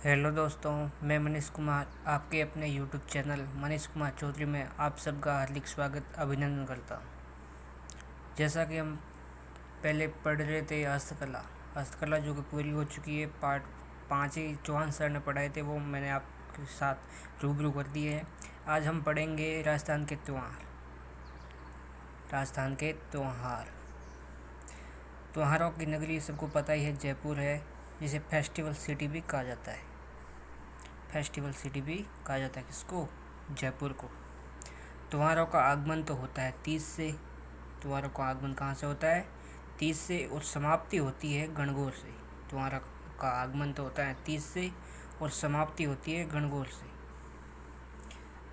Hello दोस्तों, मैं मनीष कुमार आपके अपने यूट्यूब चैनल मनीष कुमार चौधरी में आप सबका हार्दिक स्वागत अभिनंदन करता हूँ। जैसा कि हम पहले पढ़ रहे थे हस्तकला जो कि पूरी हो चुकी है। पार्ट 5 ही चौहान सर ने पढ़ाए थे, वो मैंने आपके साथ रूबरू कर दिए हैं। आज हम पढ़ेंगे राजस्थान के त्योहारों की नगरी सबको पता ही है, जयपुर है, जिसे फेस्टिवल सिटी भी कहा जाता है। किसको? जयपुर को। त्योहारों का आगमन तो होता है 30 से। त्योहारों का आगमन कहाँ से होता है? 30 से, और समाप्ति होती है गणगौर से। त्योहारों का आगमन तो होता है 30 से और समाप्ति होती है गणगौर से।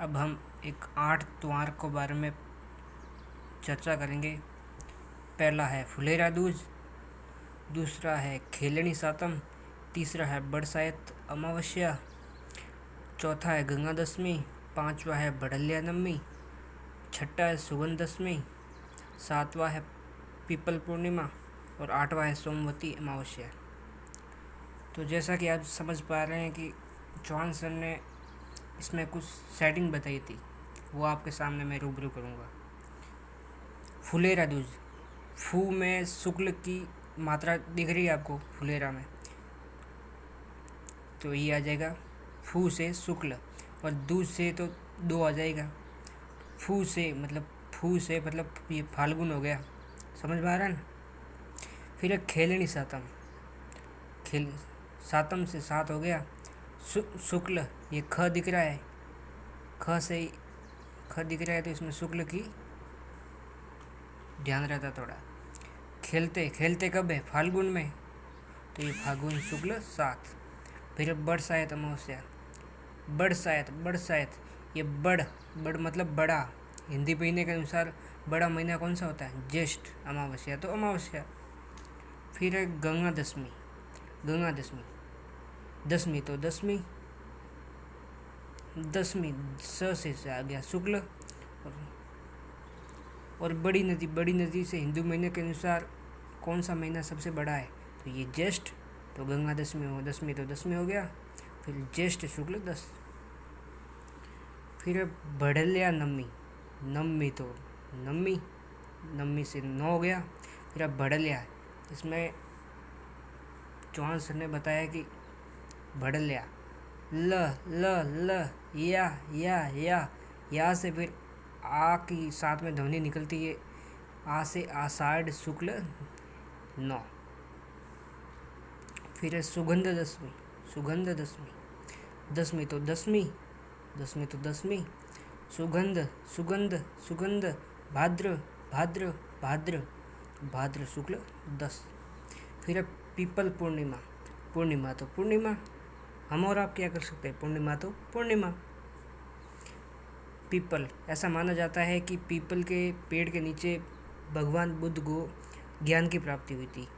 अब हम एक 8 त्योहार के बारे में चर्चा करेंगे। पहला है फुलेरा दूज, दूसरा है खेलनी सातम, तीसरा है बरसाइत अमावस्या, चौथा है गंगा दशमी, पांचवा है बड़लिया नवमी, छठा है सुगंध दशमी, सातवां है पीपल पूर्णिमा और आठवां है सोमवती अमावस्या। तो जैसा कि आप समझ पा रहे हैं कि चौहान सर ने इसमें कुछ सेटिंग बताई थी, वो आपके सामने मैं रूबरू करूँगा। फुलेरा दूज, फू में शुक्ल की मात्रा दिख रही है आपको फुलेरा में, तो ये आ जाएगा फू से शुक्ल, और दूज से तो दो आ जाएगा। फू से मतलब ये फाल्गुन हो गया, समझ में आ रहा है ना। फिर एक खेलनी सातम, सातम से सात हो गया। शुक्ल, ये ख दिख रहा है, ख दिख रहा है, तो इसमें शुक्ल की ध्यान रहता थोड़ा। खेलते कब है? फाल्गुन में, तो ये फाल्गुन शुक्ल 7। फिर बरसाइत अमावस्या, बरसाइत ये बड़ मतलब बड़ा, हिंदी महीने के अनुसार बड़ा महीना कौन सा होता है? ज्येष्ठ। अमावस्या तो अमावस्या। फिर है गंगा दशमी, दशमी तो दशमी स से आ गया शुक्ल। और बड़ी नदी से हिंदू महीने के अनुसार कौन सा महीना सबसे बड़ा है? तो ये ज्येष्ठ, तो गंगा दशमी हो गया। फिर ज्येष्ठ शुक्ल 10। फिर बढ़लिया नवमी तो नवमी से 9 हो गया। फिर अब बढ़लिया, इसमें चौहान सर ने बताया कि बढ़लिया ल या से फिर आ की साथ में ध्वनि निकलती है, आ से आषाढ़ शुक्ल 9। फिर है सुगंध दशमी तो दसवीं, सुगंध भाद्र शुक्ल 10। फिर है पीपल पूर्णिमा तो पूर्णिमा, हम और आप क्या कर सकते हैं? पूर्णिमा तो पूर्णिमा। पीपल, ऐसा माना जाता है कि पीपल के पेड़ के नीचे भगवान बुद्ध को ज्ञान की प्राप्ति हुई थी।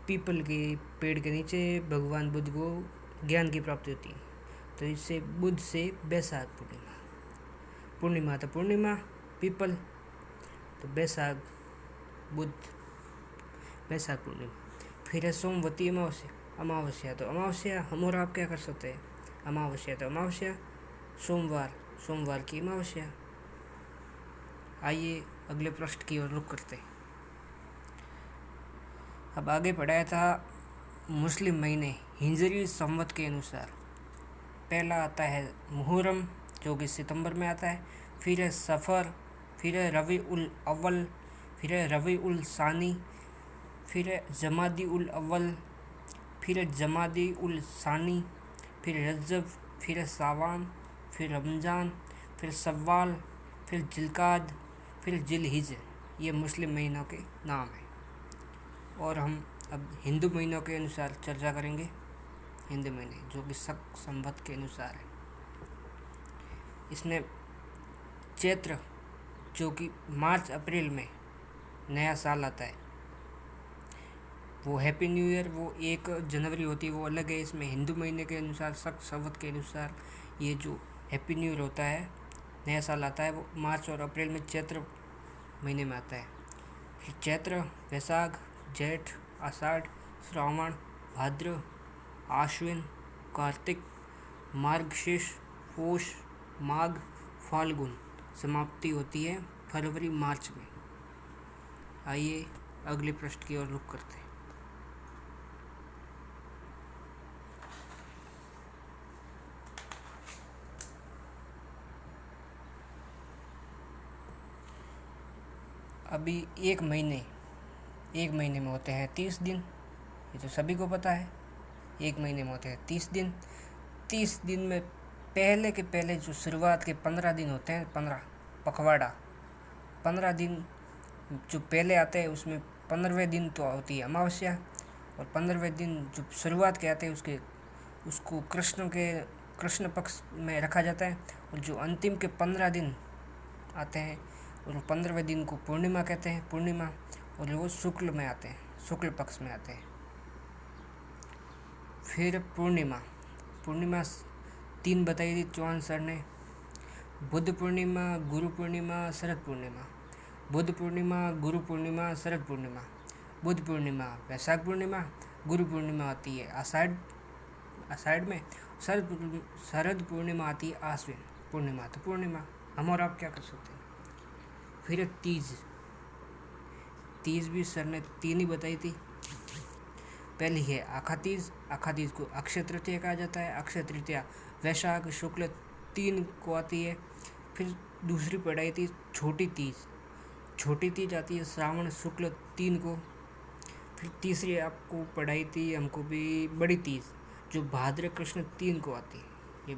पीपल के पेड़ के नीचे भगवान बुद्ध को ज्ञान की प्राप्ति होती है, तो इससे बुद्ध से बैसाख पूर्णिमा तो पूर्णिमा, पीपल तो बैसाख पूर्णिमा। फिर है सोमवती अमावस्या तो अमावस्या, हम और आप क्या कर सकते हैं? अमावस्या तो अमावस्या, सोमवार की अमावस्या। आइए अगले पृष्ठ की ओर रुख करते हैं। अब आगे पढ़ाया था मुस्लिम महीने हिजरी संवत के अनुसार। पहला आता है मुहर्रम, जो कि सितंबर में आता है। फिर है सफ़र, फिर है रबी उल अव्वल, फिर है रबी उल सानी, फिर है जमादी उल अव्वल, फिर है जमादी उल सानी, फिर रजब, फिर है सावान, फिर रमज़ान, फिर सव्वाल, फिर जिलकाद, फिर जिलहिज। ये मुस्लिम महीनों के नाम हैं। और हम अब हिंदू महीनों के अनुसार चर्चा करेंगे। हिंदू महीने जो कि शक संवत के अनुसार है। इसमें चैत्र, जो कि मार्च अप्रैल में नया साल आता है, वो हैप्पी न्यू ईयर, वो 1 जनवरी होती है, वो अलग है। इसमें हिंदू महीने के अनुसार शक संवत के अनुसार ये जो हैप्पी न्यू ईयर होता है, नया साल आता है, वो मार्च और अप्रैल में चैत्र महीने में आता है। फिर चैत्र, वैशाख, जेठ, आषाढ़, श्रावण, भाद्र, आश्विन, कार्तिक, मार्गशीर्ष, पौष, माघ, फाल्गुन। समाप्ति होती है फरवरी मार्च में। आइए अगले प्रश्न की ओर रुख करते हैं। अभी एक महीने में होते हैं 30 दिन, ये तो सभी को पता है। एक महीने में होते हैं 30 दिन। 30 दिन में पहले के पहले जो शुरुआत के 15 दिन होते हैं, 15 पखवाड़ा, 15 दिन जो पहले आते हैं उसमें 15वें दिन तो होती है अमावस्या, और 15वें दिन जो शुरुआत के आते हैं उसको कृष्ण पक्ष में रखा जाता है। और जो अंतिम के 15 दिन आते हैं और 15वें दिन को पूर्णिमा कहते हैं, पूर्णिमा, और वो शुक्ल में आते हैं, शुक्ल पक्ष में आते हैं। फिर पूर्णिमा 3 बताई थी चौहान सर ने। बुद्ध पूर्णिमा, गुरु पूर्णिमा, शरद पूर्णिमा। बुद्ध पूर्णिमा, गुरु पूर्णिमा, शरद पूर्णिमा। बुद्ध पूर्णिमा वैशाख पूर्णिमा, गुरु पूर्णिमा आती है आषाढ़ में, शरद पूर्णिमा आती है आश्विन पूर्णिमा। तो पूर्णिमा हम और आप क्या कर सकते हैं। फिर तीज भी सर ने 3 ही बताई थी। पहली है आखा तीज को अक्षय तृतीया कहा जाता है। अक्षय तृतीया वैशाख शुक्ल 3 को आती है। फिर दूसरी पढ़ाई थी छोटी तीज आती है श्रावण शुक्ल 3 को। फिर तीसरी आपको पढ़ाई थी हमको भी बड़ी तीज, जो भाद्र कृष्ण 3 को आती है। ये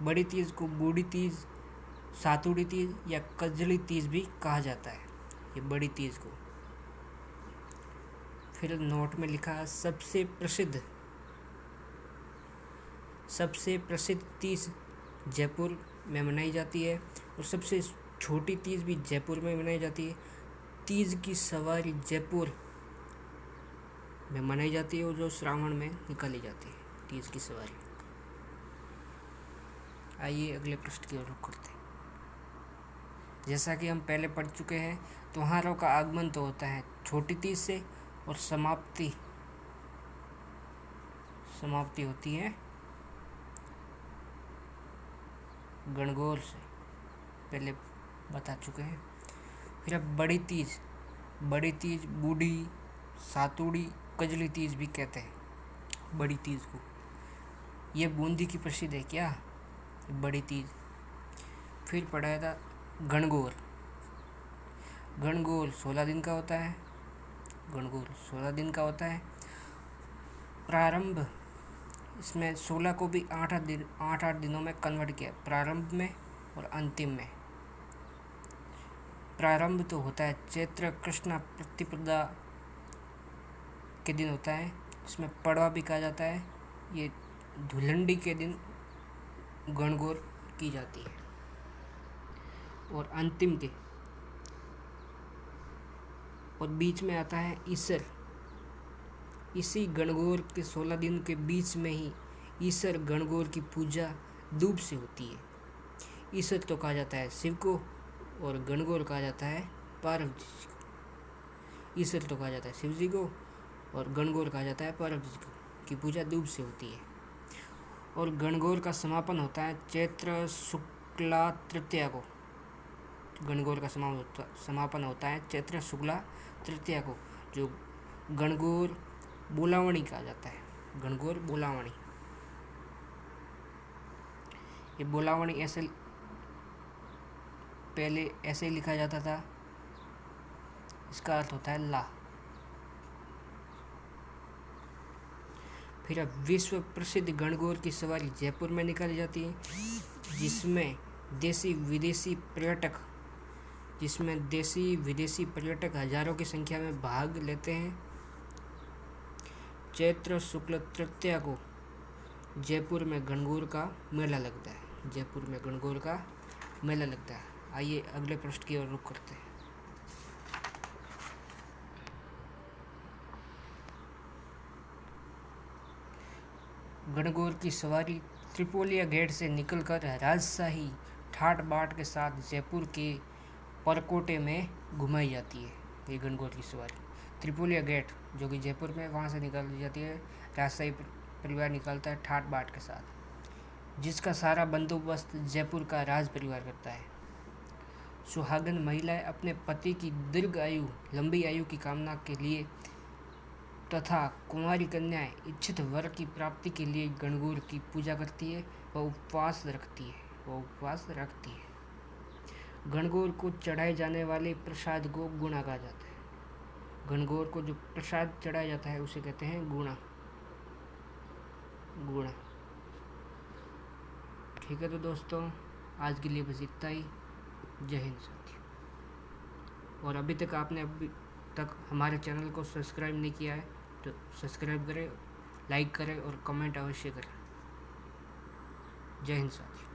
बड़ी तीज को बूढ़ी तीज, सातुड़ी तीज या कजली तीज भी कहा जाता है, ये बड़ी तीज को। फिर नोट में लिखा सबसे प्रसिद्ध तीज जयपुर में मनाई जाती है, और सबसे छोटी तीज भी जयपुर में मनाई जाती है। तीज की सवारी जयपुर में मनाई जाती है, और जो श्रावण में निकाली जाती है तीज की सवारी। आइए अगले प्रश्न की ओर रुख करते हैं। जैसा कि हम पहले पढ़ चुके हैं, त्योहारों का आगमन तो होता है छोटी तीज से, और समाप्ति होती है गणगौर से, पहले बता चुके हैं। फिर अब बड़ी तीज बूढ़ी, सातुड़ी, कजली तीज भी कहते हैं बड़ी तीज को। ये बूंदी की प्रसिद्ध है क्या बड़ी तीज। फिर पढ़ाया था गणगौर 16 दिन का होता है। प्रारंभ, इसमें 16 को भी 8 दिनों में कन्वर्ट किया, प्रारंभ में और अंतिम में। प्रारंभ तो होता है चैत्र कृष्ण प्रतिपदा के दिन होता है, इसमें पड़वा भी कहा जाता है। ये धुलंडी के दिन गणगौर की जाती है। और अंतिम के और बीच में आता है ईसर। इसी गणगौर के 16 दिन के बीच में ही ईसर गणगौर की पूजा दूब से होती है। ईसर तो कहा जाता है शिव को, और गणगौर कहा जाता है पार्वती जी को। ईसर तो कहा जाता है शिव जी को, और गणगौर कहा जाता है पार्वती जी को, की पूजा दूब से होती है। और गणगौर का समापन होता है चैत्र शुक्ला तृतीया को। गणगौर का समापन होता है चैत्र शुक्ला तृतीया को, जो गणगौर बोलावणी कहा जाता है। गणगौर बोलावणी, ये बोलावणी पहले ऐसे ही लिखा जाता था, इसका अर्थ होता है ला। फिर अब विश्व प्रसिद्ध गणगौर की सवारी जयपुर में निकाली जाती है, जिसमें देसी विदेशी पर्यटक हजारों की संख्या में भाग लेते हैं। चैत्र शुक्ल तृतीया को जयपुर में गणगौर का मेला लगता है। आइए अगले प्रश्न की ओर रुख करते हैं। गणगौर की सवारी त्रिपोलिया गेट से निकलकर राजशाही ठाट बाट के साथ जयपुर के परकोटे में घुमाई जाती है। ये गणगौर की सवारी त्रिपोलिया गेट जो कि जयपुर में, वहाँ से निकाली जाती है राजशाही परिवार निकालता है ठाट बाट के साथ, जिसका सारा बंदोबस्त जयपुर का राज परिवार करता है। सुहागन महिलाएं अपने पति की दीर्घ आयु, लंबी आयु की कामना के लिए तथा कुंवारी कन्याएं इच्छित वर की प्राप्ति के लिए गणगौर की पूजा करती है व उपवास रखती है। गणगौर को चढ़ाए जाने वाले प्रसाद को गुणा कहा जाता है। गणगौर को जो प्रसाद चढ़ाया जाता है उसे कहते हैं गुणा। ठीक है, तो दोस्तों आज के लिए बस इतना ही। जय हिंद साथियों। और अभी तक हमारे चैनल को सब्सक्राइब नहीं किया है तो सब्सक्राइब करें, लाइक करें और कमेंट अवश्य करें। जय हिंद साथियों।